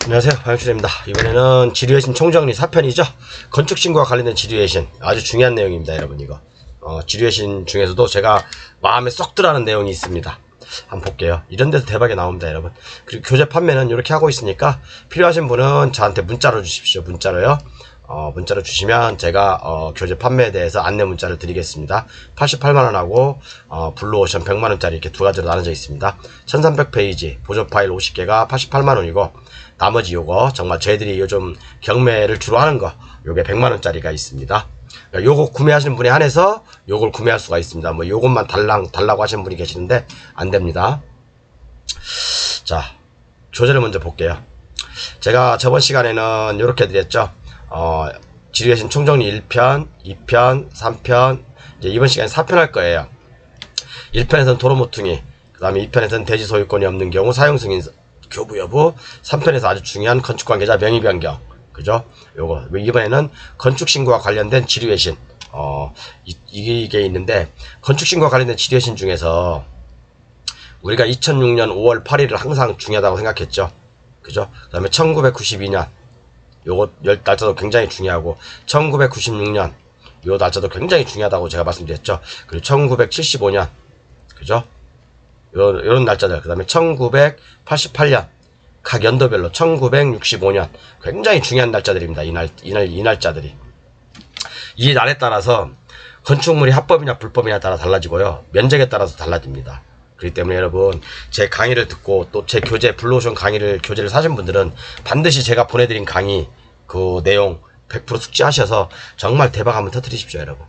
안녕하세요, 방영출입니다. 이번에는 지류외신 총정리 4편이죠. 건축신고와 관련된 지류외신 아주 중요한 내용입니다, 여러분. 이거 지류외신 중에서도 제가 마음에 쏙 들어하는 내용이 있습니다. 한번 볼게요. 이런 데서 대박이 나옵니다, 여러분. 그리고 교재 판매는 이렇게 하고 있으니까 필요하신 분은 저한테 문자로 주십시오. 문자로요. 문자로 주시면 제가 교재 판매에 대해서 안내 문자를 드리겠습니다. 88만원하고 블루오션 100만원짜리 이렇게 두 가지로 나눠져 있습니다. 1300페이지 보조 파일 50개가 88만원이고 나머지 요거 정말 저희들이 요즘 경매를 주로 하는 거 요게 100만원짜리가 있습니다. 그러니까 요거 구매하시는 분에 한해서 요걸 구매할 수가 있습니다. 뭐 요것만 달라고 하시는 분이 계시는데 안됩니다. 자, 교재를 먼저 볼게요. 제가 저번 시간에는 요렇게 드렸죠. 지류외신 총정리 1편, 2편, 3편, 이제 이번 시간에 4편 할 거예요. 1편에서는 도로 모퉁이, 그 다음에 2편에서는 대지 소유권이 없는 경우 사용 승인 교부 여부, 3편에서 아주 중요한 건축 관계자 명의 변경, 그죠? 요거 이번에는 건축 신고와 관련된 지류외신, 이게 있는데 건축 신고와 관련된 지류외신 중에서 우리가 2006년 5월 8일을 항상 중요하다고 생각했죠, 그죠? 그 다음에 1992년 요거 날짜도 굉장히 중요하고 1996년 요 날짜도 굉장히 중요하다고 제가 말씀드렸죠. 그리고 1975년 그죠? 요런 날짜들. 그 다음에 1988년 각 연도별로 1965년 굉장히 중요한 날짜들입니다. 이 날짜들이 이 날에 따라서 건축물이 합법이냐 불법이냐에 따라 달라지고요. 면적에 따라서 달라집니다. 그렇기 때문에 여러분 제 강의를 듣고 또 제 교재 블루오션 교재를 사신 분들은 반드시 제가 보내드린 강의 그 내용 100% 숙지하셔서 정말 대박 한번 터뜨리십시오, 여러분.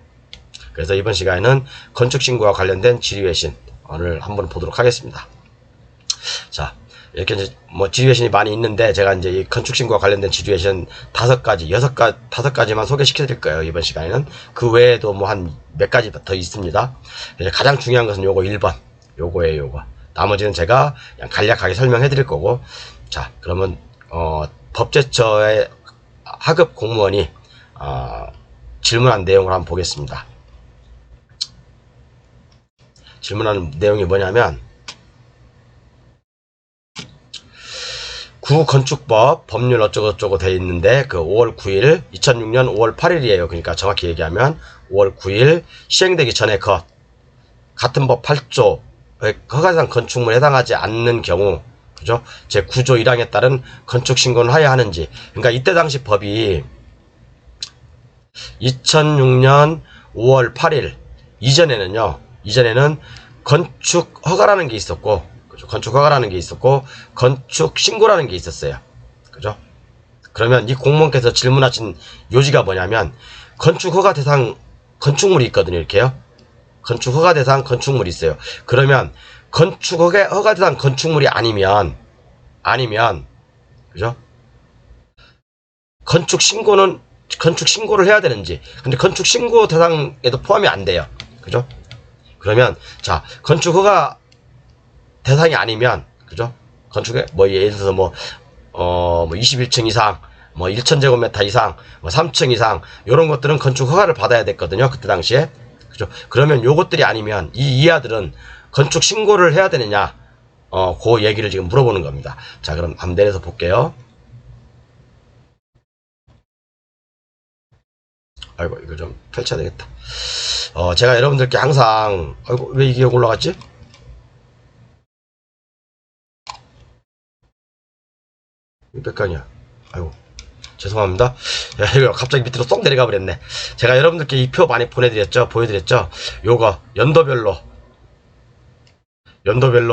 그래서 이번 시간에는 건축신고와 관련된 지류외신 오늘 한번 보도록 하겠습니다. 자, 이렇게 이제 뭐 지류외신이 많이 있는데 제가 이제 이 건축신고와 관련된 지류외신 5가지만 소개시켜 드릴 거예요, 이번 시간에는. 그 외에도 뭐 한 몇 가지 더 있습니다. 가장 중요한 것은 요거 1번 요거예요, 요거. 나머지는 제가 그냥 간략하게 설명해 드릴 거고. 자, 그러면 법제처의 하급 공무원이 질문한 내용을 한번 보겠습니다. 질문하는 내용이 뭐냐면 구건축법 법률 어쩌고저쩌고 되어 있는데 그 5월 9일 2006년 5월 8일이에요. 그러니까 정확히 얘기하면 5월 9일 시행되기 전에 같은 법 8조 허가상 건축물에 해당하지 않는 경우, 그죠? 제 9조 1항에 따른 건축 신고는 하여야 하는지. 그러니까 이때 당시 법이 2006년 5월 8일 이전에는 건축 허가라는 게 있었고, 그죠? 건축 허가라는 게 있었고, 건축 신고라는 게 있었어요. 그죠? 그러면 이 공무원께서 질문하신 요지가 뭐냐면, 건축 허가 대상 건축물이 있거든요, 이렇게요. 건축 허가 대상 건축물이 있어요. 그러면 건축 허가 대상 건축물이 아니면 그죠? 건축 신고를 해야 되는지. 근데 건축 신고 대상에도 포함이 안 돼요. 그죠? 그러면 자, 건축 허가 대상이 아니면 그죠? 건축에 뭐 예를 들어서 뭐 21층 이상, 뭐 1000제곱미터 이상, 뭐 3층 이상 요런 것들은 건축 허가를 받아야 됐거든요. 그때 당시에. 그죠? 그러면 요것들이 아니면 이 이하들은 건축 신고를 해야 되느냐? 그 얘기를 지금 물어보는 겁니다. 자, 그럼 한번 내려서 볼게요. 아이고, 이거 좀 펼쳐야 되겠다. 제가 여러분들께 항상, 아이고, 왜 이게 올라갔지? 몇 강이야? 아이고, 죄송합니다. 야, 이거 갑자기 밑으로 쏙 내려가 버렸네. 제가 여러분들께 이 표 많이 보여드렸죠? 요거, 연도별로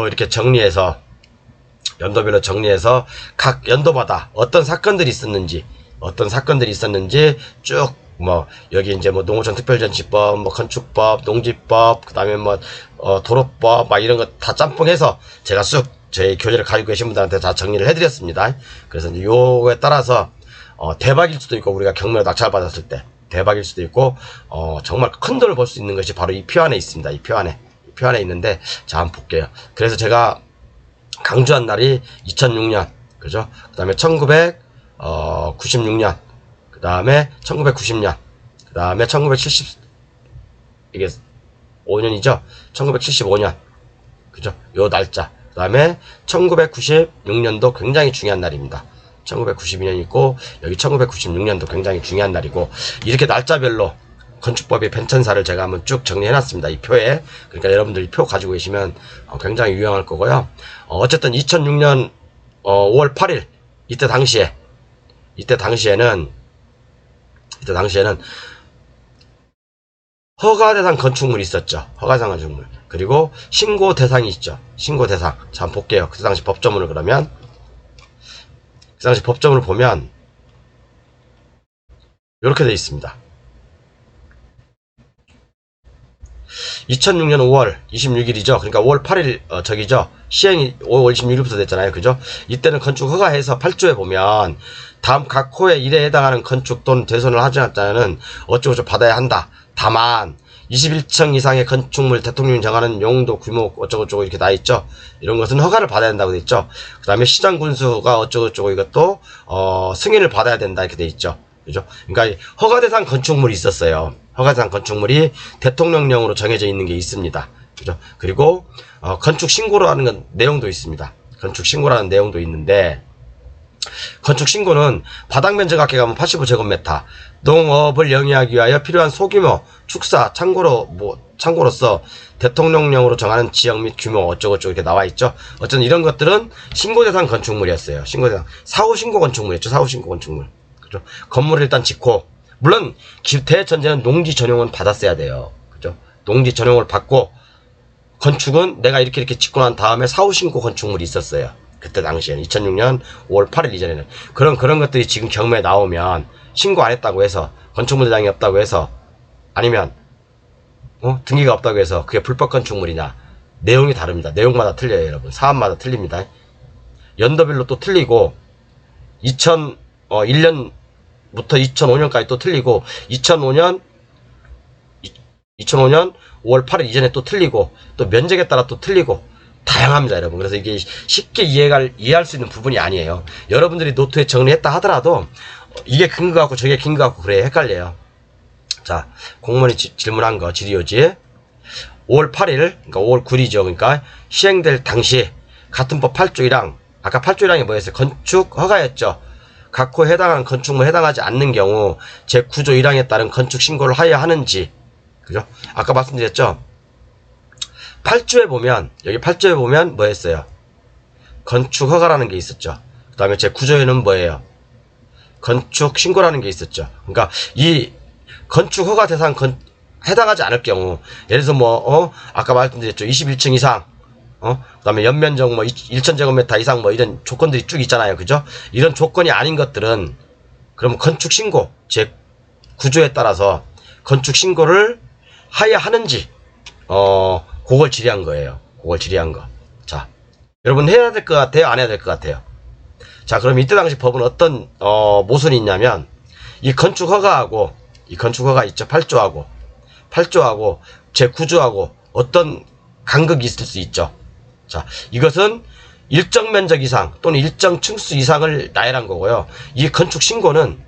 이렇게 정리해서 각 연도마다 어떤 사건들이 있었는지 쭉 뭐 여기 이제 뭐 농어촌 특별전치법, 뭐 건축법, 농지법, 그다음에 뭐 도로법 막 이런 거 다 짬뽕해서 제가 쑥 저희 교재를 가지고 계신 분들한테 다 정리를 해드렸습니다. 그래서 이제 요거에 따라서 대박일 수도 있고 우리가 경매로 낙찰 받았을 때 대박일 수도 있고 정말 큰 돈을 벌 수 있는 것이 바로 이 표 안에 있습니다. 이 표 안에 있는데 자, 한번 볼게요. 그래서 제가 강조한 날이 2006년 그죠? 그 다음에 1996년 그 다음에 1990년 그 다음에 1970 이게 5년이죠? 1975년 그죠? 요 날짜 그 다음에 1996년도 굉장히 중요한 날입니다. 1992년 있고 여기 1996년도 굉장히 중요한 날이고 이렇게 날짜별로 건축법의 편찬사를 제가 한번 쭉 정리해놨습니다. 이 표에. 그러니까 여러분들 이 표 가지고 계시면 굉장히 유용할 거고요. 어쨌든 2006년 5월 8일 이때 당시에는 허가 대상 건축물이 있었죠. 허가 대상 건축물. 그리고 신고 대상이 있죠. 신고 대상. 자, 한번 볼게요. 그때 당시 법조문을 그러면 그 당시 법조문을 보면 이렇게 되어 있습니다. 2006년 5월 26일이죠. 그러니까 5월 8일 저기죠. 시행이 5월 26일부터 됐잖아요. 그죠? 이때는 건축 허가에서 8조에 보면 다음 각 호의 일에 해당하는 건축 또는 대손을 하지 않았다는 어쩌고저쩌고 받아야 한다. 다만 21층 이상의 건축물 대통령이 정하는 용도 규모 어쩌고저쩌고 이렇게 나 있죠. 이런 것은 허가를 받아야 된다고 돼 있죠. 그 다음에 시장 군수가 어쩌고저쩌고 이것도 승인을 받아야 된다 이렇게 돼 있죠. 그죠? 그러니까 허가 대상 건축물이 있었어요. 허가 대상 건축물이 대통령령으로 정해져 있는 게 있습니다. 그죠? 그리고 건축 신고라는 건 내용도 있습니다. 건축 신고라는 내용도 있는데 건축 신고는 바닥 면적학계 가면 85제곱미터 농업을 영위하기 위하여 필요한 소규모 축사 참고로서 대통령령으로 정하는 지역 및 규모 어쩌고저쩌고 이렇게 나와 있죠. 어쨌든 이런 것들은 신고 대상 건축물이었어요. 신고 대상 사후 신고 건축물이었죠. 사후 신고 건축물. 그죠? 건물을 일단 짓고 물론 대전제는 농지 전용은 받았어야 돼요. 그죠? 농지 전용을 받고 건축은 내가 이렇게 짓고 난 다음에 사후 신고 건축물이 있었어요. 그때 당시에는 2006년 5월 8일 이전에는 그런 것들이 지금 경매에 나오면 신고 안 했다고 해서 건축물 대장이 없다고 해서 아니면 등기가 없다고 해서 그게 불법 건축물이냐 내용이 다릅니다. 내용마다 틀려요. 여러분 사안마다 틀립니다. 연도별로 또 틀리고 2001년부터 2005년까지 또 틀리고 2005년 5월 8일 이전에 또 틀리고 또 면적에 따라 또 틀리고 다양합니다, 여러분. 그래서 이게 쉽게 이해할 수 있는 부분이 아니에요. 여러분들이 노트에 정리했다 하더라도 이게 긴 거 같고 저게 긴 거 같고 그래 헷갈려요. 자, 공무원이 질문한 거 질의요지 5월 8일 그러니까 5월 9일이죠. 그러니까 시행될 당시 같은 법 8조 1항 아까 8조 1항이 뭐였어요? 건축 허가였죠. 각 호에 해당하는 건축물에 해당하지 않는 경우 제9조 1항에 따른 건축 신고를 하여야 하는지 그죠? 아까 말씀드렸죠. 8조에 보면 여기 8조에 보면 뭐였어요? 건축 허가라는 게 있었죠. 그 다음에 제9조에는 뭐예요? 건축 신고라는 게 있었죠. 그러니까 이 건축 허가 대상 해당하지 않을 경우 예를 들어서 아까 말씀드렸죠. 21층 이상 그 다음에 연면적 1000제곱미터 이상 이런 조건들이 쭉 있잖아요. 그죠? 이런 조건이 아닌 것들은 그러면 건축 신고 제9조에 따라서 건축 신고를 하여야 하는지 그걸 질의한 거예요. 그걸 질의한 거. 자, 여러분 해야 될 것 같아요? 안 해야 될 것 같아요? 자, 그럼 이때 당시 법은 어떤 모순이 있냐면 이 건축 허가 있죠. 8조하고 제9조하고 어떤 간극이 있을 수 있죠. 자, 이것은 일정 면적 이상 또는 일정 층수 이상을 나열한 거고요. 이 건축 신고는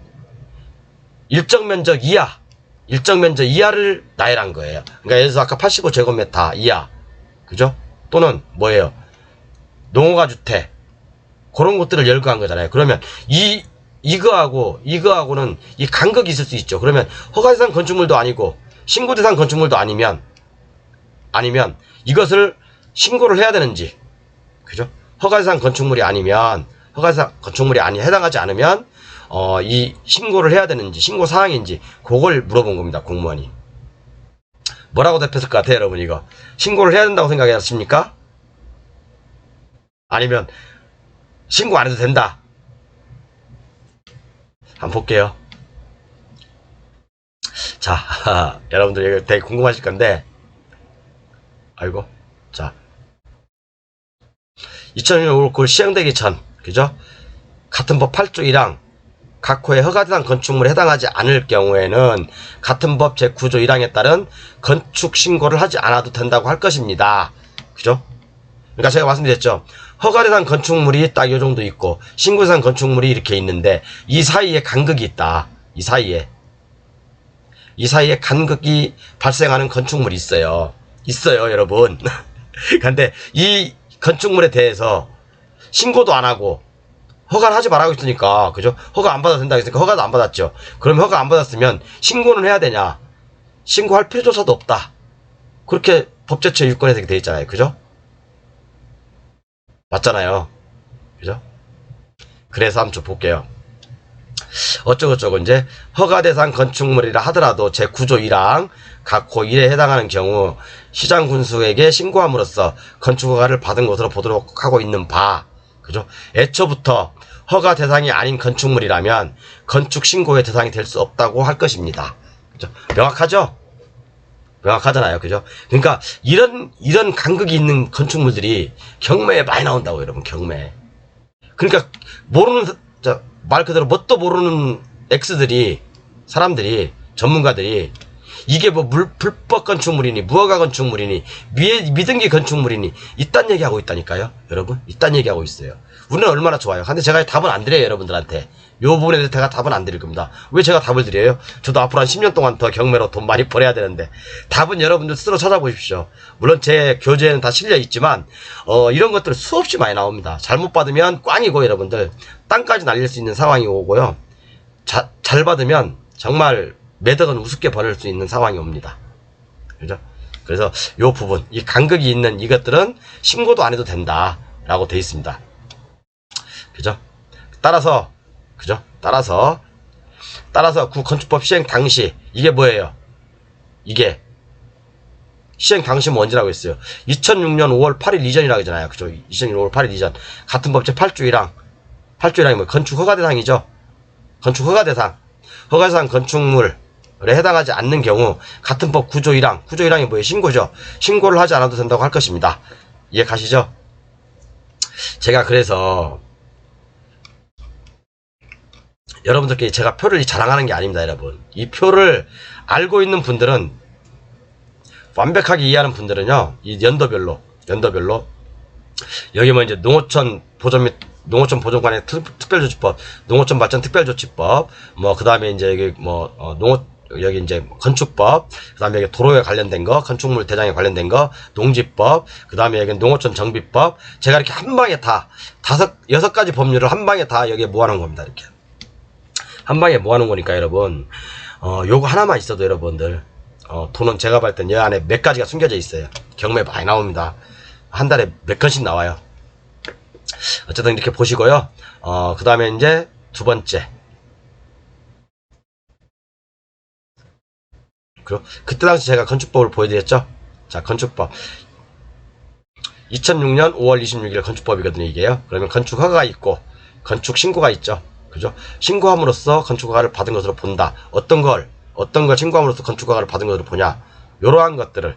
일정 면적 이하를 나열한 거예요. 그러니까 예를 들어서 아까 85제곱미터 이하, 그죠? 또는 뭐예요? 농어가 주택 그런 것들을 열거한 거잖아요. 그러면 이거하고는 이 간극이 있을 수 있죠. 그러면 허가대상 건축물도 아니고 신고대상 건축물도 아니면 이것을 신고를 해야 되는지, 그죠? 허가대상 건축물이 해당하지 않으면 이 신고를 해야 되는지 신고 사항인지 그걸 물어본 겁니다. 공무원이 뭐라고 답했을 것 같아요? 여러분 이거 신고를 해야 된다고 생각하십니까? 아니면 신고 안 해도 된다? 한번 볼게요. 자, 여러분들 이거 되게 궁금하실 건데 아이고 자 2006년 5월 9일 시행되기 전 그죠? 같은 법 8조 1항 각 호의 허가대상 건축물에 해당하지 않을 경우에는 같은 법 제9조 1항에 따른 건축 신고를 하지 않아도 된다고 할 것입니다. 그죠? 그러니까 제가 말씀드렸죠. 허가대상 건축물이 딱 요 정도 있고 신고대상 건축물이 이렇게 있는데 이 사이에 간극이 있다. 이 사이에 간극이 발생하는 건축물이 있어요. 여러분. 근데 이 건축물에 대해서 신고도 안 하고 허가를 하지 말라고 했으니까, 그죠? 허가 안 받아도 된다고 했으니까 허가도 안 받았죠. 그럼 허가 안 받았으면 신고는 해야 되냐? 신고할 필요조차도 없다. 그렇게 법제처 유권에서 돼 있잖아요. 그죠? 맞잖아요. 그죠? 그래서 한번 좀 볼게요. 어쩌고저쩌고 이제 허가 대상 건축물이라 하더라도 제9조 1항 각호 1에 해당하는 경우 시장 군수에게 신고함으로써 건축 허가를 받은 것으로 보도록 하고 있는 바, 그죠? 애초부터 허가 대상이 아닌 건축물이라면 건축 신고의 대상이 될 수 없다고 할 것입니다. 그죠? 명확하죠? 명확하잖아요. 그죠? 그러니까 이런 간극이 있는 건축물들이 경매에 많이 나온다고, 여러분. 경매. 그러니까 모르는 말 그대로 뭣도 모르는 X들이, 사람들이, 전문가들이 이게 뭐 불법 건축물이니 무허가 건축물이니 미등기 건축물이니 이딴 얘기하고 있다니까요. 여러분, 이딴 얘기하고 있어요. 우리는 얼마나 좋아요. 근데 제가 답은 안 드려요. 여러분들한테 요 부분에 대해서 제가 답은 안 드릴 겁니다. 왜 제가 답을 드려요? 저도 앞으로 한 10년 동안 더 경매로 돈 많이 벌어야 되는데 답은 여러분들 스스로 찾아보십시오. 물론 제 교재에는 다 실려 있지만 이런 것들은 수없이 많이 나옵니다. 잘못 받으면 꽝이고, 여러분들 땅까지 날릴 수 있는 상황이 오고요. 잘 받으면 정말 매덕은 우습게 벌일 수 있는 상황이 옵니다. 그죠? 그래서 요 부분, 이 간극이 있는 이것들은 신고도 안 해도 된다라고 돼 있습니다. 그죠? 따라서, 그죠? 따라서 구건축법 시행 당시, 이게 뭐예요? 이게 시행 당시는 언제라고 했어요? 2006년 5월 8일 이전이라고 하잖아요. 그죠? 2006년 5월 8일 이전. 같은 법 제8조 1항. 8조 1항이 뭐 건축 허가 대상이죠. 건축 허가 대상. 허가 대상 건축물에 해당하지 않는 경우 같은 법 9조 1항. 9조 1항이 뭐예요? 신고죠. 신고를 하지 않아도 된다고 할 것입니다. 이해 가시죠? 제가 그래서 여러분들께 제가 표를 자랑하는 게 아닙니다, 여러분. 이 표를 알고 있는 분들은, 완벽하게 이해하는 분들은요, 이 연도별로 여기 뭐 이제 농어촌 보존 및 농어촌 보존관의 특별조치법, 농어촌 발전 특별조치법, 뭐 그 다음에 이제 여기 뭐 여기 이제 건축법, 그 다음에 여기 도로에 관련된 거, 건축물 대장에 관련된 거, 농지법, 그 다음에 여기 농어촌 정비법, 제가 이렇게 한 방에 다 6가지 법률을 한 방에 다 여기에 모아놓은 겁니다. 이렇게 한 방에 모아놓은 거니까 여러분, 요거 하나만 있어도 여러분들, 돈은 제가 봤을 땐 이 안에 몇 가지가 숨겨져 있어요. 경매 많이 나옵니다. 한 달에 몇 건씩 나와요. 어쨌든 이렇게 보시고요. 그 다음에 이제 두 번째. 그때 당시 제가 건축법을 보여드렸죠. 자, 건축법. 2006년 5월 26일 건축법이거든요, 이게요. 그러면 건축 허가가 있고, 건축 신고가 있죠. 그죠? 신고함으로써 건축 허가를 받은 것으로 본다. 어떤 걸 신고함으로써 건축 허가를 받은 것으로 보냐. 요러한 것들은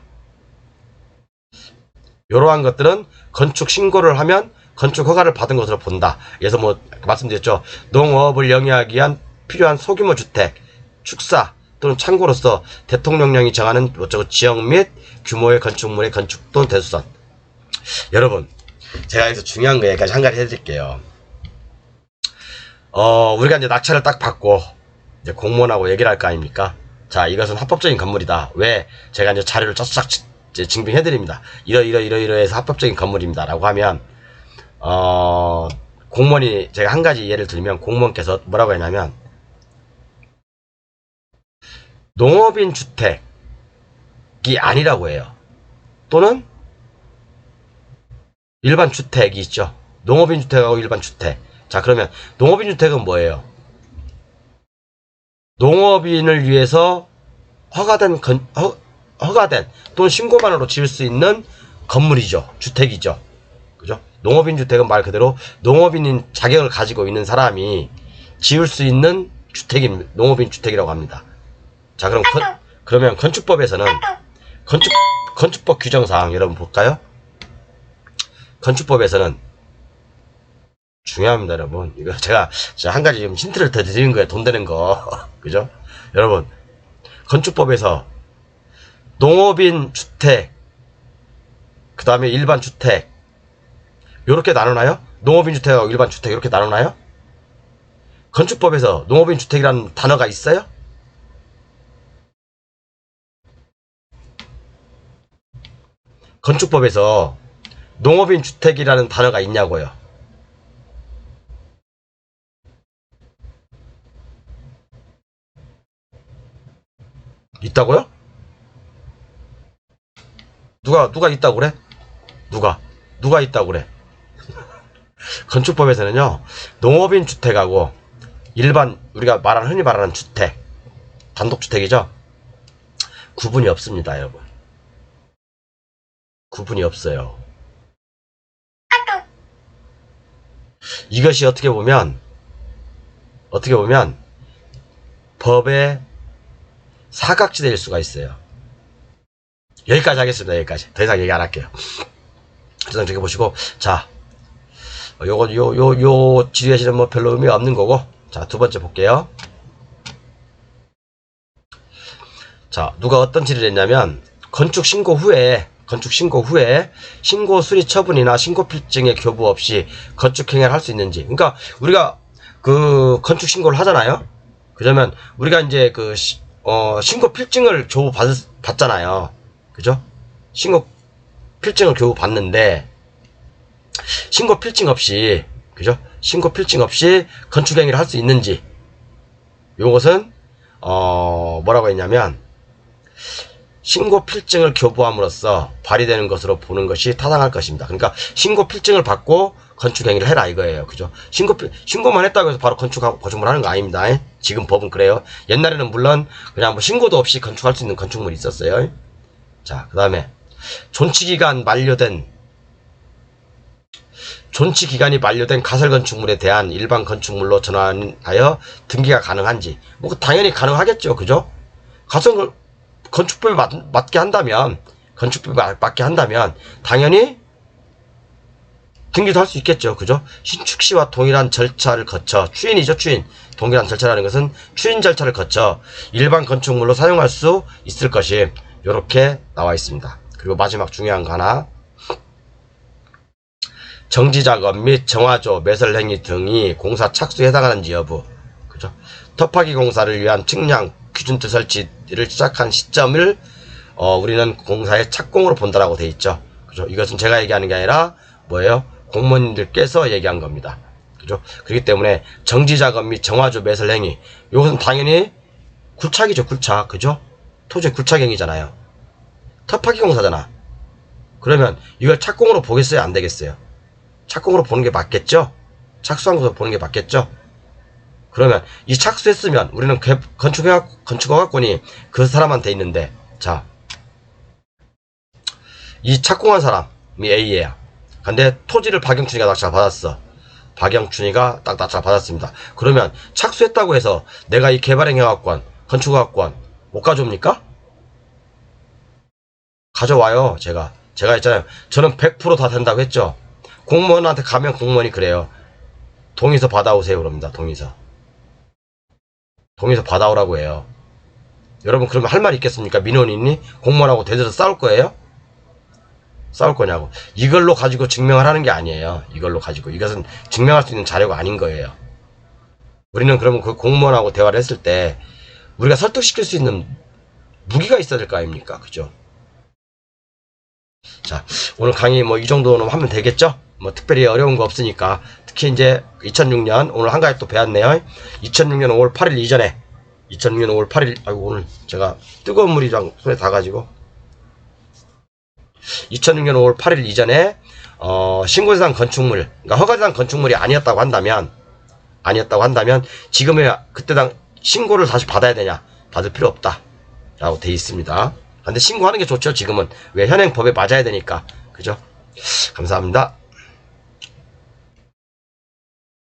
건축 신고를 하면 건축 허가를 받은 것으로 본다. 그래서 뭐 말씀드렸죠. 농업을 영위하기 위한 필요한 소규모 주택, 축사 또는 창고로서 대통령령이 정하는 어쩌고 지역 및 규모의 건축물의 건축 또는 대수선. 여러분, 제가 여기서 중요한 거 여기까지 한 가지 해드릴게요. 우리가 이제 낙찰을 딱 받고 이제 공무원하고 얘기를 할 거 아닙니까? 자, 이것은 합법적인 건물이다. 왜? 제가 이제 자료를 쫙쫙 증빙해드립니다. 이러해서 합법적인 건물입니다. 라고 하면, 공무원이, 제가 한 가지 예를 들면, 공무원께서 뭐라고 했냐면, 농업인 주택이 아니라고 해요. 또는, 일반 주택이 있죠. 농업인 주택하고 일반 주택. 자, 그러면, 농업인 주택은 뭐예요? 농업인을 위해서 허가된 또는 신고만으로 지을 수 있는 건물이죠. 주택이죠. 그죠? 농업인 주택은 말 그대로 농업인인 자격을 가지고 있는 사람이 지을 수 있는 주택인 농업인 주택이라고 합니다. 자, 그러면 건축법에서는 건축법 규정사항 여러분 볼까요? 건축법에서는 중요합니다, 여러분. 이거 제가 한 가지 좀 힌트를 더 드리는 거예요. 돈 되는 거. 그죠? 여러분, 건축법에서 농업인 주택, 그 다음에 일반 주택, 요렇게 나누나요? 농업인 주택하고 일반 주택 이렇게 나누나요? 건축법에서 농업인 주택이라는 단어가 있어요? 건축법에서 농업인 주택이라는 단어가 있냐고요? 있다고요? 누가 있다고 그래? 누가 있다고 그래? 건축법에서는요, 농업인 주택하고 일반 우리가 흔히 말하는 주택, 단독주택이죠. 구분이 없습니다, 여러분. 구분이 없어요. 이것이 어떻게 보면 법의 사각지대일 수가 있어요. 여기까지 하겠습니다. 여기까지. 더 이상 얘기 안 할게요. 그래서 저기 보시고, 자, 요 지휘하시는 뭐 별로 의미가 없는 거고, 자, 두 번째 볼게요. 자, 누가 어떤 질의를 했냐면, 건축 신고 후에 신고 수리 처분이나 신고 필증의 교부 없이 건축 행위를 할 수 있는지. 그러니까 우리가 그 건축 신고를 하잖아요. 그러면 우리가 이제 그 신고 필증을 교부 받잖아요. 그죠? 신고 필증을 교부 받는데 신고 필증 없이, 그죠? 신고 필증 없이 건축 행위를 할 수 있는지. 요것은 뭐라고 했냐면, 신고 필증을 교부함으로써 발휘되는 것으로 보는 것이 타당할 것입니다. 그러니까 신고 필증을 받고 건축 행위를 해라 이거예요. 그죠? 신고만 했다고 해서 바로 건축을 하는 거 아닙니다. 지금 법은 그래요. 옛날에는 물론 그냥 뭐 신고도 없이 건축할 수 있는 건축물이 있었어요. 자, 그 다음에 존치기간이 만료된 가설 건축물에 대한 일반 건축물로 전환하여 등기가 가능한지. 뭐 당연히 가능하겠죠. 그죠? 건축법에 맞게 한다면 당연히 등기도 할 수 있겠죠. 그죠? 신축 시와 동일한 절차를 거쳐, 추인이죠, 추인. 동일한 절차라는 것은 추인 절차를 거쳐 일반 건축물로 사용할 수 있을 것이 이렇게 나와 있습니다. 그리고 마지막 중요한 거 하나. 정지작업 및 정화조, 매설행위 등이 공사 착수에 해당하는지 여부. 그죠? 터파기 공사를 위한 측량 기준대 설치를 시작한 시점을 우리는 공사의 착공으로 본다라고 돼 있죠. 그죠? 이것은 제가 얘기하는 게 아니라 뭐예요? 공무원님들께서 얘기한 겁니다. 그죠? 그렇기 때문에 정지작업 및 정화조 매설 행위, 이것은 당연히 굴착이죠. 굴착. 그죠? 토지 굴착행위잖아요. 터파기 공사잖아. 그러면 이걸 착공으로 보겠어요? 안 되겠어요? 착공으로 보는 게 맞겠죠? 착수한 것으로 보는 게 맞겠죠? 그러면 이 착수했으면 우리는 건축허가권이 그 사람한테 있는데, 자, 이 착공한 사람이 A예요. 근데 토지를 박영춘이가 낙찰 받았어. 박영춘이가 딱 낙찰 받았습니다. 그러면 착수했다고 해서 내가 이 개발행위허가권, 건축허가권 못 가져옵니까? 가져와요. 제가 했잖아요. 저는 100% 다 된다고 했죠. 공무원한테 가면 공무원이 그래요. 동의서 받아오세요. 그럽니다. 동의서 받아오라고 해요. 여러분 그러면 할 말 있겠습니까? 민원이 있니? 공무원하고 대들어서 싸울 거예요? 싸울 거냐고. 이걸로 가지고 증명을 하는 게 아니에요. 이것은 증명할 수 있는 자료가 아닌 거예요. 우리는 그러면 그 공무원하고 대화를 했을 때 우리가 설득시킬 수 있는 무기가 있어야 될 거 아닙니까? 그죠? 자, 오늘 강의 뭐 이 정도는 하면 되겠죠? 뭐 특별히 어려운 거 없으니까. 특히 이제 2006년 오늘 한 가지 또 배웠네요. 2006년 5월 8일 이전에 2006년 5월 8일 아이고 오늘 제가 뜨거운 물이 손에 닿아가지고 2006년 5월 8일 이전에 신고 대상 건축물, 그러니까 허가 대상 건축물이 아니었다고 한다면 지금의 그때 신고를 다시 받아야 되냐? 받을 필요 없다 라고 돼 있습니다. 근데 신고하는 게 좋죠. 지금은 왜 현행 법에 맞아야 되니까. 그죠? 감사합니다.